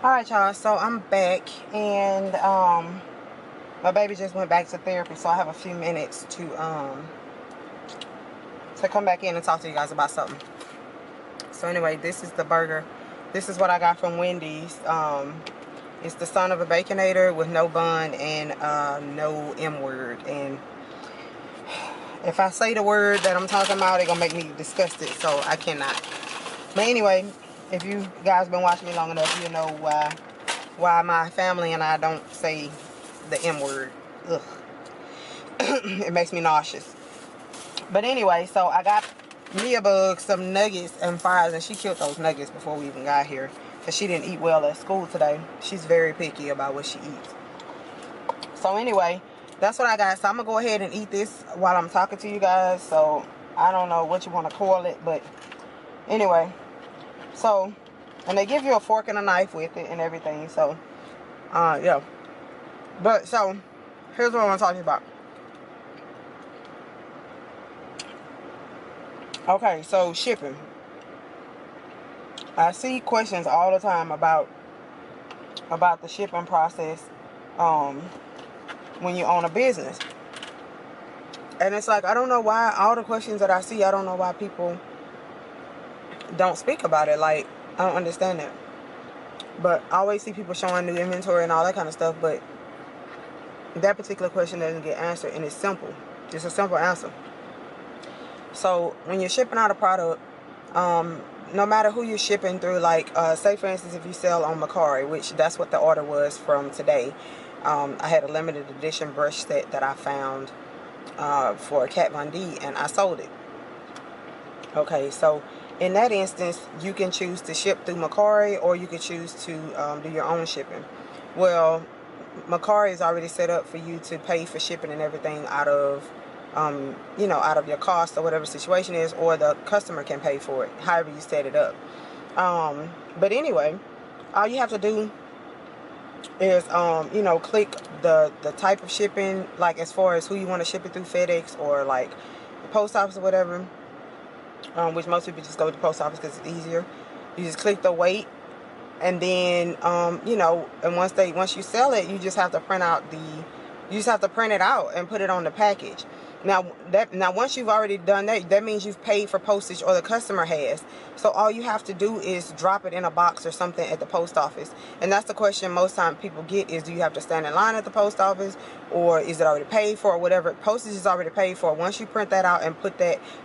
Alright, y'all, so I'm back, and my baby just went back to therapy, so I have a few minutes to come back in and talk to you guys about something. So anyway, this is the burger. This is what I got from Wendy's. It's the son of a Baconator with no bun and no M word. And if I say the word that I'm talking about, it's gonna make me disgusted, so I cannot. But anyway, if you guys been watching me long enough, you know why my family and I don't say the M word. Ugh. It makes me nauseous. But anyway, so I got Mia Bug some nuggets and fries, and she killed those nuggets before we even got here, because she didn't eat well at school today. She's very picky about what she eats. So anyway, that's what I got. So I'm gonna go ahead and eat this while I'm talking to you guys. So I don't know what you want to call it, but anyway. So, and they give you a fork and a knife with it and everything. So yeah. But so here's what I want to talk to you about. Okay, so shipping. I see questions all the time about the shipping process when you own a business. And it's like, I don't know why all the questions that I see, I don't know why people don't speak about it. Like, I don't understand that. But I always see people showing new inventory and all that kind of stuff, but that particular question doesn't get answered, and it's simple. It's a simple answer. So when you're shipping out a product, no matter who you're shipping through, like say for instance, if you sell on Macari, which that's what the order was from today. I had a limited edition brush set that I found for Kat Von D, and I sold it. Okay, so in that instance, you can choose to ship through Macari, or you can choose to do your own shipping. Well, Macari is already set up for you to pay for shipping and everything out of you know, out of your cost or whatever situation is, or the customer can pay for it, however you set it up. But anyway, all you have to do is, you know, click the type of shipping, like as far as who you want to ship it through, FedEx or like the post office or whatever, which most people just go to the post office because it's easier. You just click the weight, and then, you know, and once you sell it, you just have to print it out and put it on the package. Now once you've already done that, that means you've paid for postage, or the customer has. So all you have to do is drop it in a box or something at the post office. And that's the question most time people get is, do you have to stand in line at the post office, or is it already paid for, or whatever? Postage is already paid for. Once you print that out and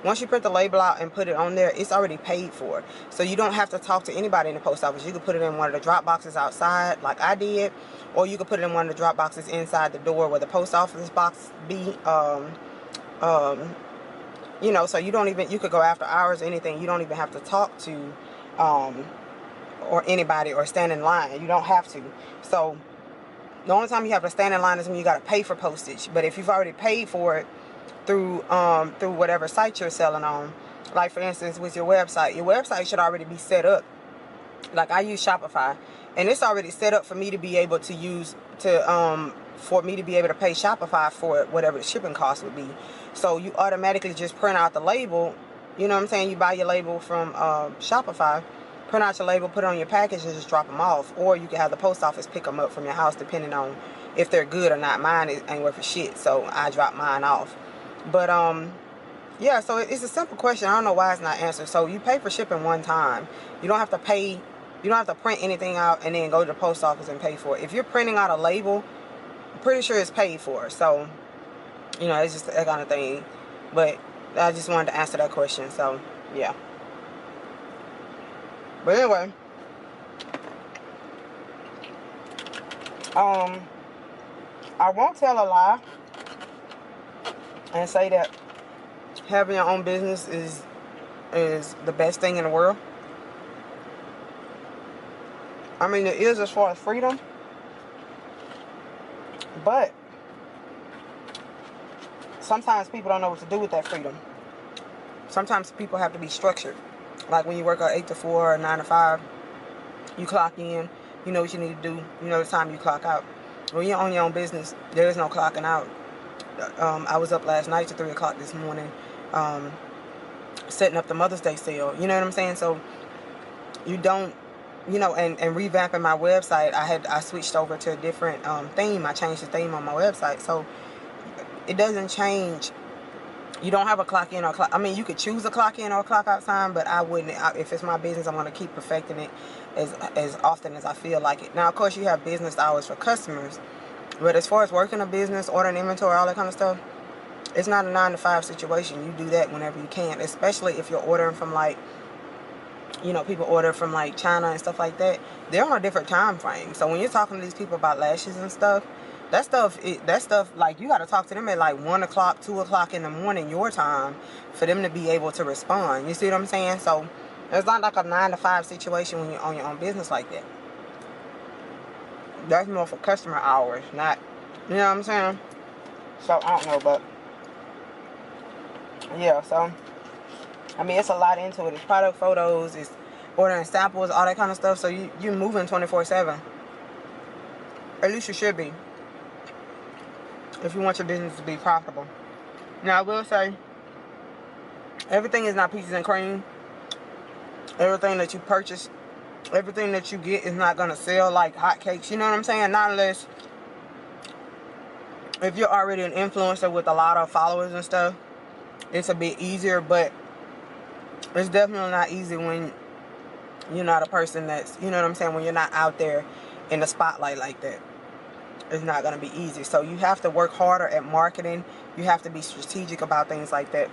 once you print the label out and put it on there, it's already paid for. So you don't have to talk to anybody in the post office. You can put it in one of the drop boxes outside like I did, or you could put it in one of the drop boxes inside the door where the post office box be. You know, so you could go after hours or anything. You don't even have to talk to or anybody or stand in line. You don't have to. So the only time you have to stand in line is when you got to pay for postage. But if you've already paid for it through whatever site you're selling on, like for instance with your website should already be set up. Like I use Shopify, and it's already set up for me to be able to pay Shopify for whatever the shipping cost would be. So you automatically just print out the label. You know what I'm saying? You buy your label from Shopify, print out your label, put it on your package, and just drop them off. Or you can have the post office pick them up from your house, depending on if they're good or not. Mine ain't worth a shit, so I drop mine off. But yeah, so it's a simple question. I don't know why it's not answered. So you pay for shipping one time. You don't have to pay. You don't have to print anything out and then go to the post office and pay for it. If you're printing out a label, I'm pretty sure it's paid for. So, you know, it's just that kind of thing. But I just wanted to answer that question. So, yeah. But anyway, I won't tell a lie and say that having your own business is the best thing in the world. I mean, it is as far as freedom, but sometimes people don't know what to do with that freedom. Sometimes people have to be structured. Like when you work at 8 to 4 or 9 to 5, you clock in, you know what you need to do, you know the time you clock out. When you own your own business, there is no clocking out. I was up last night to 3 o'clock this morning, setting up the Mother's Day sale. You know what I'm saying? So you don't you know, and revamping my website, I switched over to a different theme. I changed the theme on my website, so it doesn't change. You don't have a clock in or clock. I mean, you could choose a clock in or clock out time, but I wouldn't. If it's my business, I'm going to keep perfecting it as often as I feel like it. Now, of course, you have business hours for customers, but as far as working a business, ordering inventory, all that kind of stuff, it's not a 9 to 5 situation. You do that whenever you can, especially if you're ordering from, like, you know, people order from like China and stuff like that. They're on a different time frame. So when you're talking to these people about lashes and stuff, that stuff, like, you got to talk to them at like 1 o'clock, 2 o'clock in the morning, your time, for them to be able to respond. You see what I'm saying? So it's not like a 9 to 5 situation when you're on your own business like that. That's more for customer hours, not, you know what I'm saying? So I don't know, but yeah, so I mean, it's a lot into it. It's product photos, it's ordering samples, all that kind of stuff. So you're moving 24/7. At least you should be, if you want your business to be profitable. Now, I will say, everything is not peaches and cream. Everything that you purchase, everything that you get is not going to sell like hotcakes. You know what I'm saying? Not unless, if you're already an influencer with a lot of followers and stuff, it's a bit easier. But it's definitely not easy when you're not a person that's, you know what I'm saying, when you're not out there in the spotlight like that. It's not going to be easy. So you have to work harder at marketing. You have to be strategic about things like that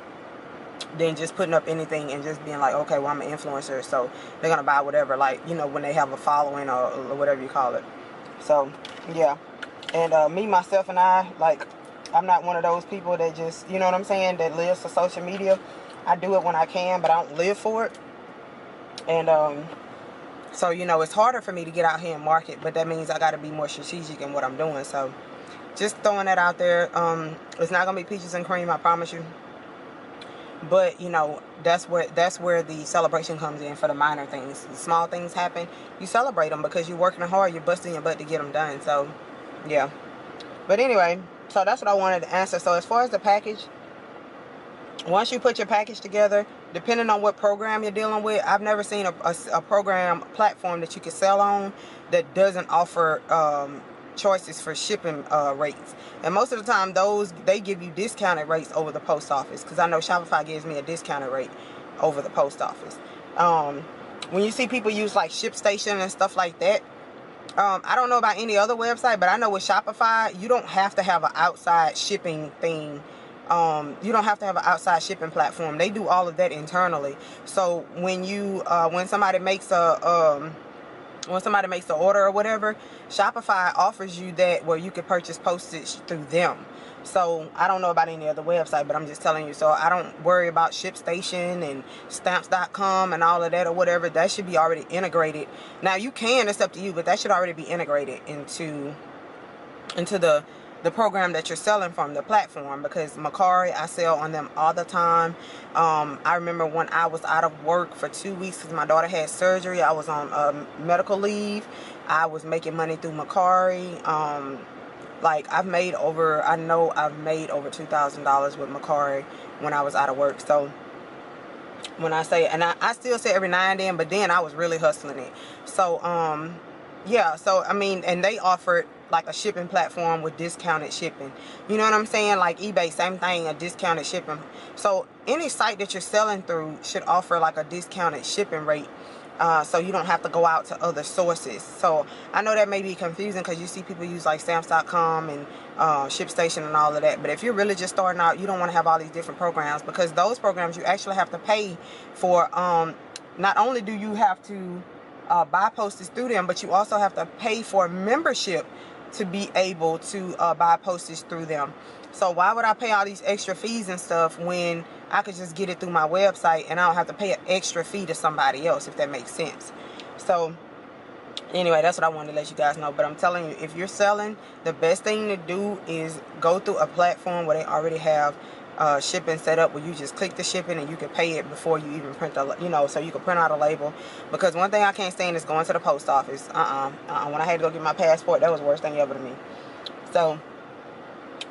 than just putting up anything and just being like, okay, well, I'm an influencer, so they're going to buy whatever, like, you know, when they have a following or whatever you call it. So, yeah. And me, myself, and I, like, I'm not one of those people that just, you know what I'm saying, that lives for social media. I do it when I can, but I don't live for it. And so, you know, it's harder for me to get out here and market, but that means I got to be more strategic in what I'm doing. So just throwing that out there. It's not gonna be peaches and cream, I promise you. But, you know, that's where the celebration comes in for the minor things. The small things happen, you celebrate them because you're working hard, you're busting your butt to get them done. So yeah. But anyway, so that's what I wanted to answer. So as far as the package, once you put your package together, depending on what program you're dealing with, I've never seen a program platform that you can sell on that doesn't offer choices for shipping rates. And most of the time, they give you discounted rates over the post office, because I know Shopify gives me a discounted rate over the post office. When you see people use like ShipStation and stuff like that, I don't know about any other website, but I know with Shopify, you don't have to have an outside shipping thing. You don't have to have an outside shipping platform. They do all of that internally. So when you when somebody makes a order or whatever, Shopify offers you that where you can purchase postage through them. So I don't know about any other website, but I'm just telling you. So I don't worry about ShipStation and Stamps.com and all of that or whatever. That should be already integrated. Now you can, it's up to you, but that should already be integrated into the program that you're selling from, the platform. Because Mercari, I sell on them all the time. I remember when I was out of work for 2 weeks because my daughter had surgery. I was on medical leave. I was making money through Mercari. Like I've made over $2,000 with Mercari when I was out of work. So when I say, and I still say every now and then, but then I was really hustling it. So yeah, so I mean, and they offered like a shipping platform with discounted shipping. You know what I'm saying? Like eBay, same thing, a discounted shipping. So any site that you're selling through should offer like a discounted shipping rate. So you don't have to go out to other sources. So I know that may be confusing because you see people use like Stamps.com and ShipStation and all of that. But if you're really just starting out, you don't want to have all these different programs, because those programs you actually have to pay for. Not only do you have to buy postage through them, but you also have to pay for membership to be able to buy postage through them. So why would I pay all these extra fees and stuff when I could just get it through my website and I don't have to pay an extra fee to somebody else, if that makes sense? So anyway, that's what I wanted to let you guys know. But I'm telling you, if you're selling, the best thing to do is go through a platform where they already have shipping set up, where you just click the shipping and you can pay it before you even print the, you know, so you can print out a label. Because one thing I can't stand is going to the post office. When I had to go get my passport, that was the worst thing ever to me. So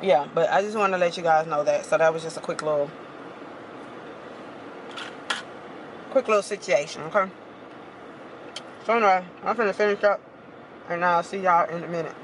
yeah, but I just wanted to let you guys know that. So that was just a quick little situation, okay? So anyway, I'm finna finish up, and I'll see y'all in a minute.